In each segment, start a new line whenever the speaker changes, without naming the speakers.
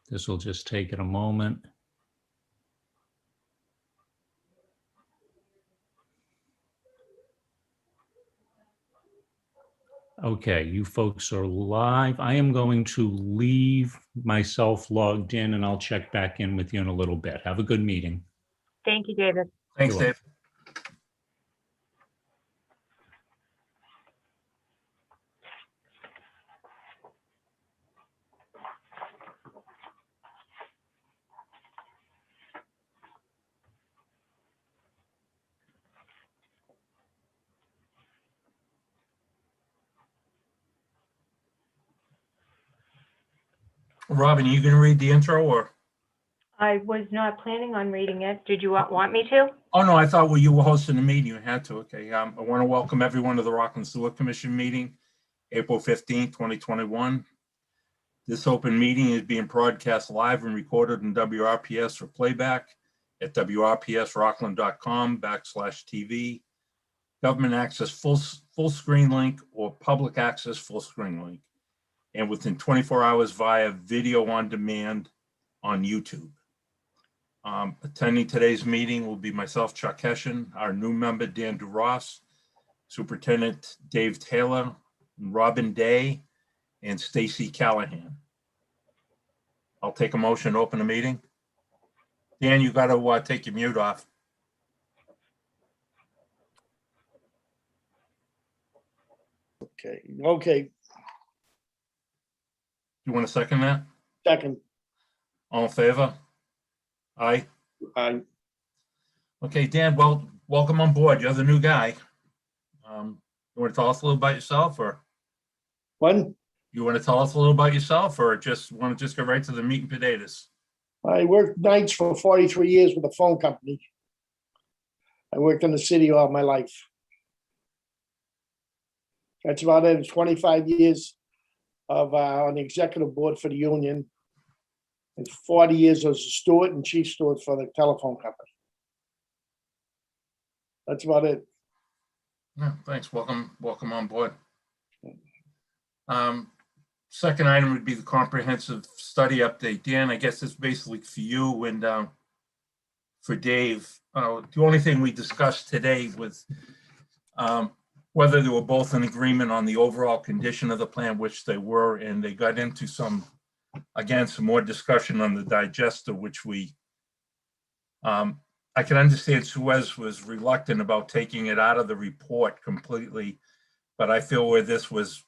This will just take it a moment. Okay, you folks are live. I am going to leave myself logged in and I'll check back in with you in a little bit. Have a good meeting.
Thank you, David.
Thanks,
You're
Dave. Robin, you gonna read the intro or?
I was not planning on reading it. Did you want me to?
Oh, no, I thought you were hosting the meeting. You had to. Okay. I want to welcome everyone to the Rockland Sewer Commission meeting, April 15th, 2021. This open meeting is being broadcast live and recorded in WRPS for playback at wrpsrockland.com/TV. Government access full screen link or public access full screen link. And within 24 hours via video on demand on YouTube. Attending today's meeting will be myself, Chuck Hession, our new member, Dan DeRoss, Superintendent Dave Taylor, Robin Day, and Stacy Callahan. I'll take a motion to open the meeting. Dan, you got to take your mute off.
Okay,
You want to second that?
second.
All in favor? Aye.
I
Okay, Dan, well, welcome on board. You're the new guy. You want to tell us a little about yourself, or
one.
you want to tell us a little about yourself, or just want to just go right to the meat and potatoes?
I worked nights for 43 years with a phone company. I worked in the city all my life. That's about it. 25 years of on the executive board for the union, and 40 years as a steward and chief steward for the telephone company. That's about it.
Yeah, thanks. Welcome on board. Second item would be the comprehensive study update. Dan, I guess it's basically for you and for Dave. The only thing we discussed today was whether they were both in agreement on the overall condition of the plan, which they were, and they got into some more discussion on the digester, which we, I can understand Suez was reluctant about taking it out of the report completely, but I feel where this was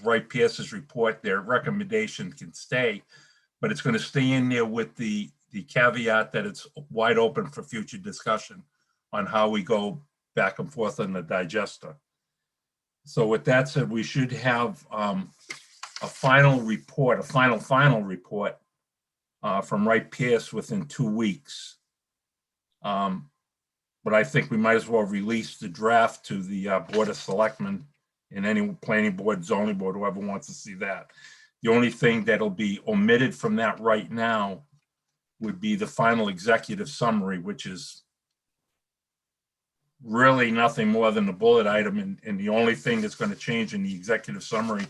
Wright Pierce's report, their recommendation can stay, but it's going to stay in there with the caveat that it's wide open for future discussion on how we go back and forth on the digester. So with that said, we should have a final report, a final report from Wright Pierce within 2 weeks. But I think we might as well release the draft to the Board of Selectmen and any planning board, zoning board, whoever wants to see that. The only thing that'll be omitted from that right now would be the final executive summary, which is really nothing more than a bullet item. And the only thing that's going to change in the executive summary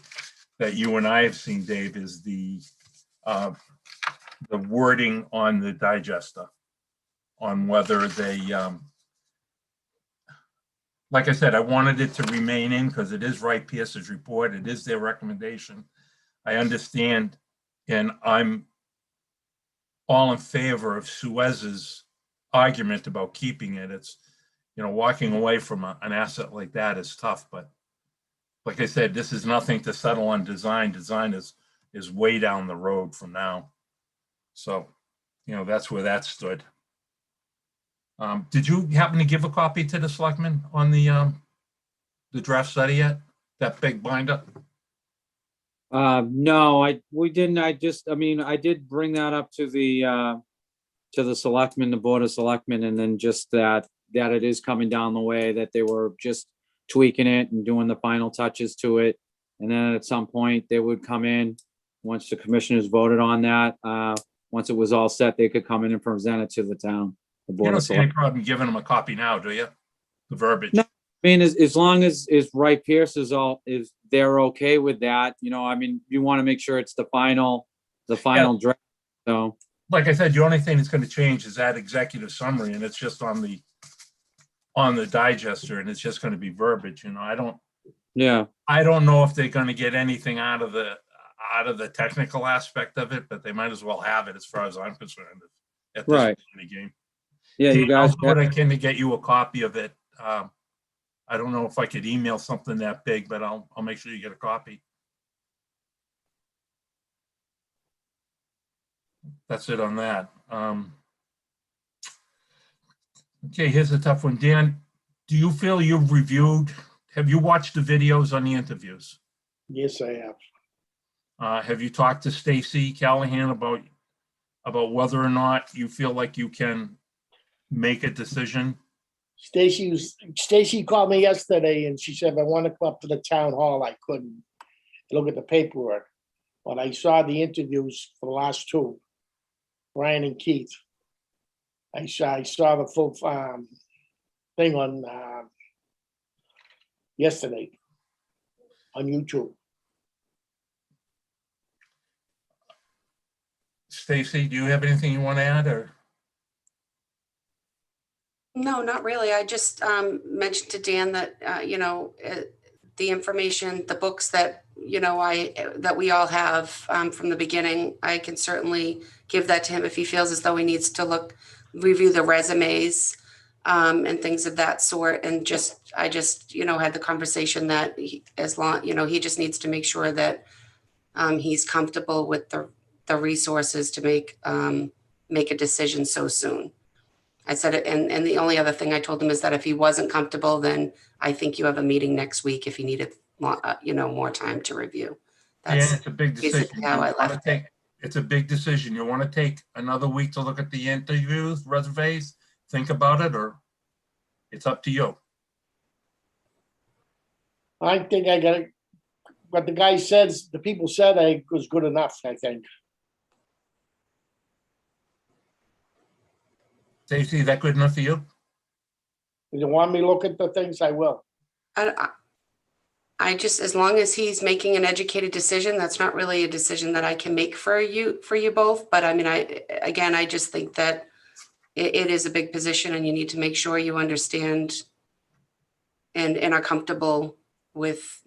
that you and I have seen, Dave, is the wording on the digester, on whether they, like I said, I wanted it to remain in because it is Wright Pierce's report. It is their recommendation. I understand, and I'm all in favor of Suez's argument about keeping it. It's, walking away from an asset like that is tough, but like I said, this is nothing to settle on design. Design is way down the road from now. So, that's where that stood. Did you happen to give a copy to the selectmen on the draft study yet? That big binder?
No, we didn't. I did bring that up to the selectmen, the Board of Selectmen, and then just that it is coming down the way, that they were just tweaking it and doing the final touches to it. And then at some point they would come in, once the commissioners voted on that, once it was all set, they could come in and present it to the town.
You don't see any problem giving them a copy now, do you? The verbiage.
No, I mean, as long as Wright Pierce they're okay with that, you want to make sure it's the final draft. So,
like I said, the only thing that's going to change is that executive summary, and it's just on the digester, and it's just going to be verbiage. You know,
yeah,
I don't know if they're going to get anything out of the technical aspect of it, but they might as well have it as far as I'm concerned at this
Right.
point in the game.
yeah, you
Dan, I'll
guys,
do what I can to get you a copy of it. I don't know if I could email something that big, but I'll make sure you get a copy. That's it on that. Okay, here's a tough one. Dan, do you feel have you watched the videos on the interviews?
Yes, I have.
Have you talked to Stacy Callahan about whether or not you feel like you can make a decision?
Stacy called me yesterday and she said, if I want to come up to the town hall, I couldn't look at the paperwork. But I saw the interviews for the last two, Ryan and Keith. I saw the full thing on yesterday on YouTube.
Stacy, do you have anything you want to add, or?
No, not really. I just mentioned to Dan that, the information, the books that, that we all have from the beginning, I can certainly give that to him if he feels as though he needs to review the resumes and things of that sort. And I just had the conversation that he just needs to make sure that he's comfortable with the resources to make a decision so soon. I said it, and the only other thing I told him is that if he wasn't comfortable, then I think you have a meeting next week if he needed more time to review.
Yeah, it's a big decision.
basically how I left it.
It's a big decision. You want to take another week to look at the interviews, resumes, think about it, or it's up to you.
I think I got it. What the guy says, the people said I was good enough, I think.
Stacy, is that good enough for you?
If you want me to look at the things, I will.
I just, as long as he's making an educated decision, that's not really a decision that I can make for you both. But I mean, I just think that it is a big position and you need to make sure you understand and are comfortable with,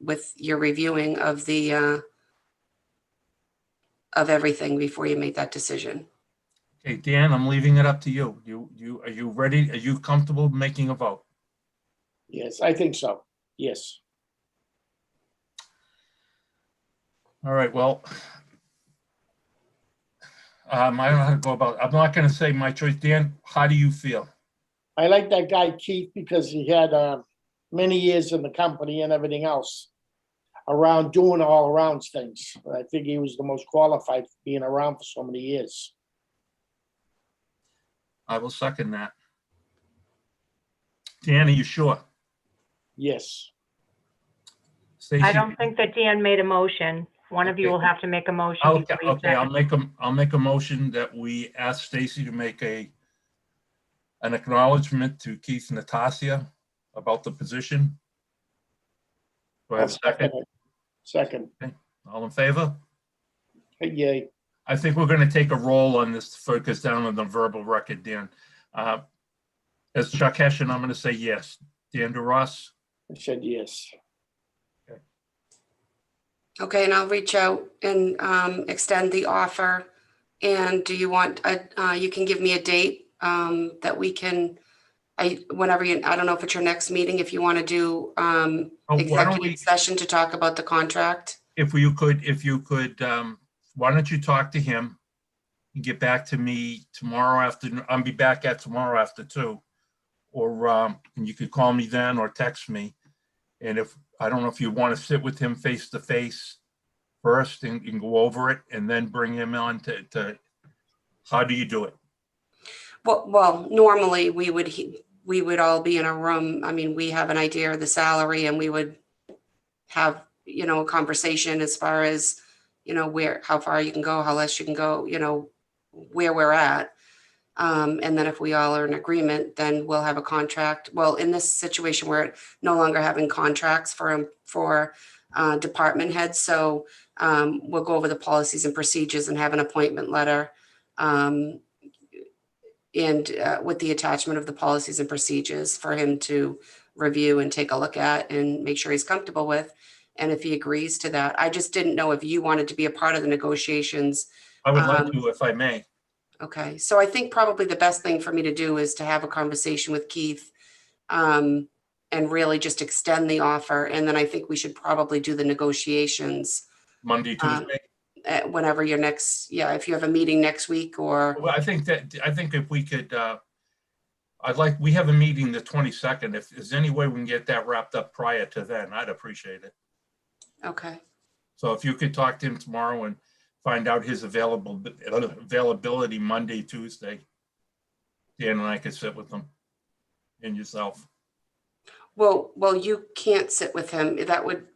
with your reviewing of the, of everything before you make that decision.
Okay, Dan, I'm leaving it up to you. Are you ready? Are you comfortable making a vote?
Yes, I think so. Yes.
All right, well, I don't know how to go about it. I'm not going to say my choice. Dan, how do you feel?
I like that guy Keith because he had many years in the company and everything else around doing all around things. I think he was the most qualified for being around for so many years.
I will second that. Dan, are you sure?
Yes.
Stacy?
I don't think that Dan made a motion. One of you will have to make a motion.
Okay,
before you
okay,
second.
I'll make a motion that we ask Stacy to make an acknowledgement to Keith and Natasha about the position. Do I have a second?
Second.
All in favor?
Yay.
I think we're going to take a roll on this, focus down on the verbal record, Dan. As Chuck Hession, I'm going to say yes. Dan DeRoss?
I said yes.
Okay, and I'll reach out and extend the offer. And do you want, you can give me a date that we can, whenever you, I don't know if it's your next meeting, if you want to do executive session to talk about the contract.
If you could, why don't you talk to him and get back to me tomorrow afternoon? I'll be back at tomorrow after 2, or and you could call me then or text me. And if, I don't know if you want to sit with him face to face first and go over it and then bring him on to how do you do it?
Well, normally we would all be in a room. I mean, we have an idea of the salary and we would have, a conversation as far as, how far you can go, how less you can go, where we're at. And then if we all are in agreement, then we'll have a contract. Well, in this situation, we're no longer having contracts for department heads. So we'll go over the policies and procedures and have an appointment letter. And with the attachment of the policies and procedures for him to review and take a look at and make sure he's comfortable with. And if he agrees to that, I just didn't know if you wanted to be a part of the negotiations.
I would like to, if I may.
Okay, so I think probably the best thing for me to do is to have a conversation with Keith and really just extend the offer. And then I think we should probably do the negotiations
Monday, Tuesday.
whenever your next, if you have a meeting next week or,
Well, I think if we could, we have a meeting the 22nd. If there's any way we can get that wrapped up prior to then, I'd appreciate it.
okay.
So if you could talk to him tomorrow and find out his availability Monday, Tuesday, Dan and I could sit with him and yourself.
Well, you can't sit with him. That would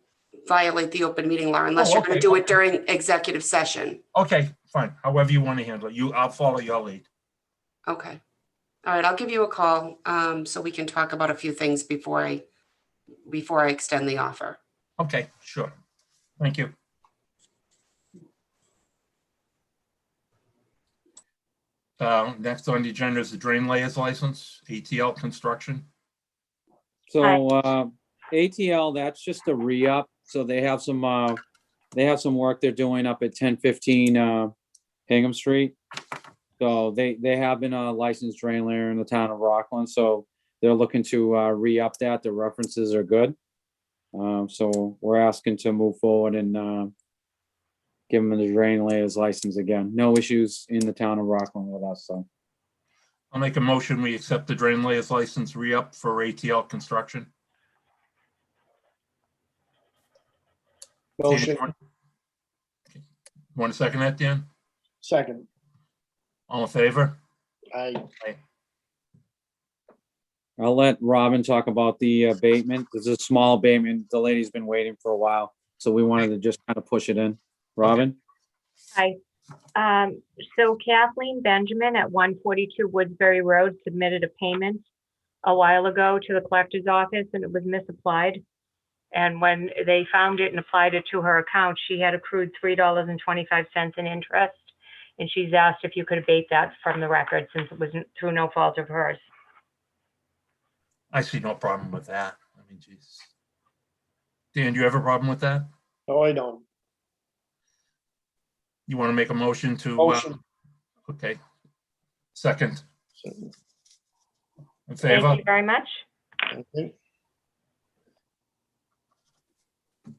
violate the open meeting law unless
Oh,
you're going
okay.
to do it during executive session.
Okay, fine. However you want to handle it. I'll follow your lead.
Okay. All right, I'll give you a call so we can talk about a few things before I extend the offer.
Okay, sure. Thank you. Next on the agenda is the drain layers license, ATL construction.
So ATL, that's just a re-up. So they have some work they're doing up at 1015 Hingham Street. So they have been a licensed drain layer in the town of Rockland. So they're looking to re-up that. The references are good. So we're asking to move forward and give them the drain layers license again. No issues in the town of Rockland with us, so.
I'll make a motion. We accept the drain layers license re-up for ATL construction.
Motion,
Want to second that, Dan?
second.
All in favor?
I,
I'll let Robin talk about the abatement. There's a small abatement. The lady's been waiting for a while, so we wanted to just kind of push it in. Robin?
Hi. So Kathleen Benjamin at 142 Woodsbury Road submitted a payment a while ago to the collector's office and it was misapplied. And when they found it and applied it to her account, she had accrued $3.25 in interest. And she's asked if you could abate that from the record since it wasn't through no fault of hers.
I see no problem with that. I mean, geez. Dan, do you have a problem with that?
no, I don't.
You want to make a motion to?
Motion.
Okay. Second.
Second.
In
Thank
favor?
you very much.
Okay.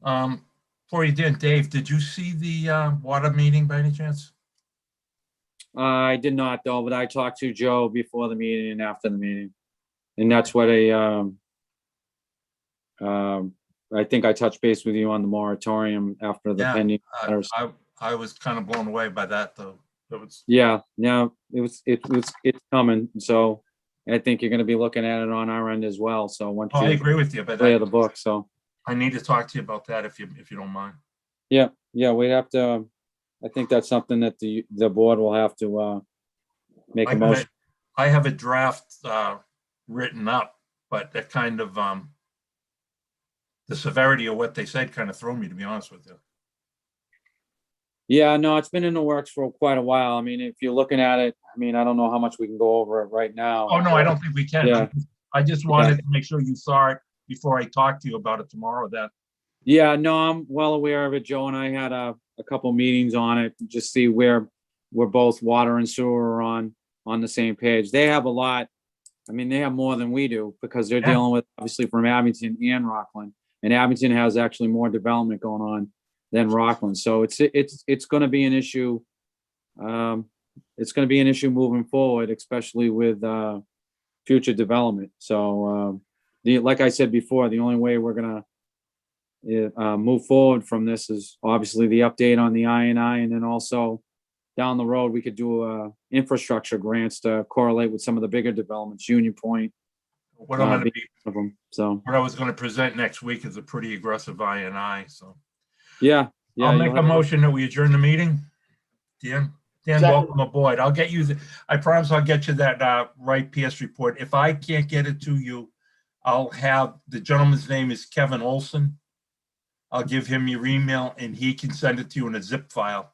Before you did, Dave, did you see the water meeting by any chance?
I did not though, but I talked to Joe before the meeting and after the meeting. And that's what I think I touched base with you on the moratorium after the
Yeah,
pending matters.
I was kind of blown away by that, though. It was,
Yeah, it's coming. So I think you're gonna be looking at it on our end as well. So once
I
you
agree with you, but
clear the book, so.
I need to talk to you about that if you don't mind.
Yeah, we'd have to, I think that's something that the board will have to make a motion.
I have a draft written up, but that kind of the severity of what they said kind of threw me, to be honest with you.
Yeah, no, it's been in the works for quite a while. I mean, if you're looking at it, I mean, I don't know how much we can go over it right now.
Oh, no, I don't think we can.
Yeah.
I just wanted to make sure you saw it before I talk to you about it tomorrow. That
Yeah, no, I'm well aware of it. Joe and I had a couple meetings on it, just see where we're both water and sewer are on the same page. They have a lot. I mean, they have more than we do because they're
Yeah.
dealing with obviously from Abington and Rockland. And Abington has actually more development going on than Rockland. So it's going to be an issue. It's going to be an issue moving forward, especially with future development. So like I said before, the only way we're going to move forward from this is obviously the update on the INI, and then also down the road, we could do infrastructure grants to correlate with some of the bigger developments, Union Point.
what I'm going to
being one of them. So,
what I was going to present next week is a pretty aggressive INI. So
yeah.
I'll make
you'll
a
have-
motion that we adjourn the meeting. Dan,
Second.
welcome aboard. I'll get you. I promise I'll get you that right PS report. If I can't get it to you, I'll have the gentleman's name is Kevin Olson. I'll give him your email and he can send it to you in a zip file.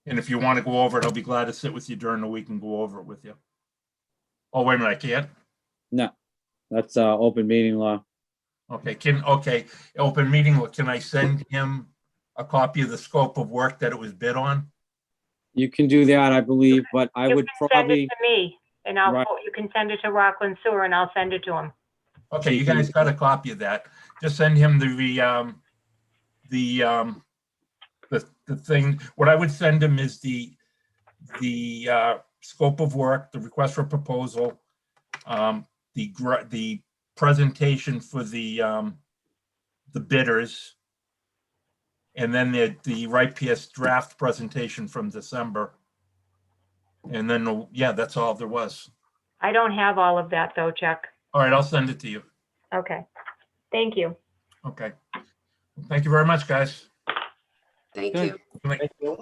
And if you want to go over it, I'll be glad to sit with you during the week and go over it with you. Oh, wait a minute, I can't?
No, that's open meeting law.
Okay, open meeting, can I send him a copy of the scope of work that it was bid on?
You can do that, I believe, but I
You
would
can send
probably,
it to me, and
Right.
you can send it to Rockland Sewer, and I'll send it to him.
Okay, you guys got a copy of that. Just send him the thing. What I would send him is the scope of work, the request for proposal, the presentation for the bidders, and then the Right PS draft presentation from December. And then, yeah, that's all there was.
I don't have all of that, though, Chuck.
All right, I'll send it to you.
Okay. Thank you.
Okay. Thank you very much, guys.
Thank
Okay.
you.
Good night.
Thank you.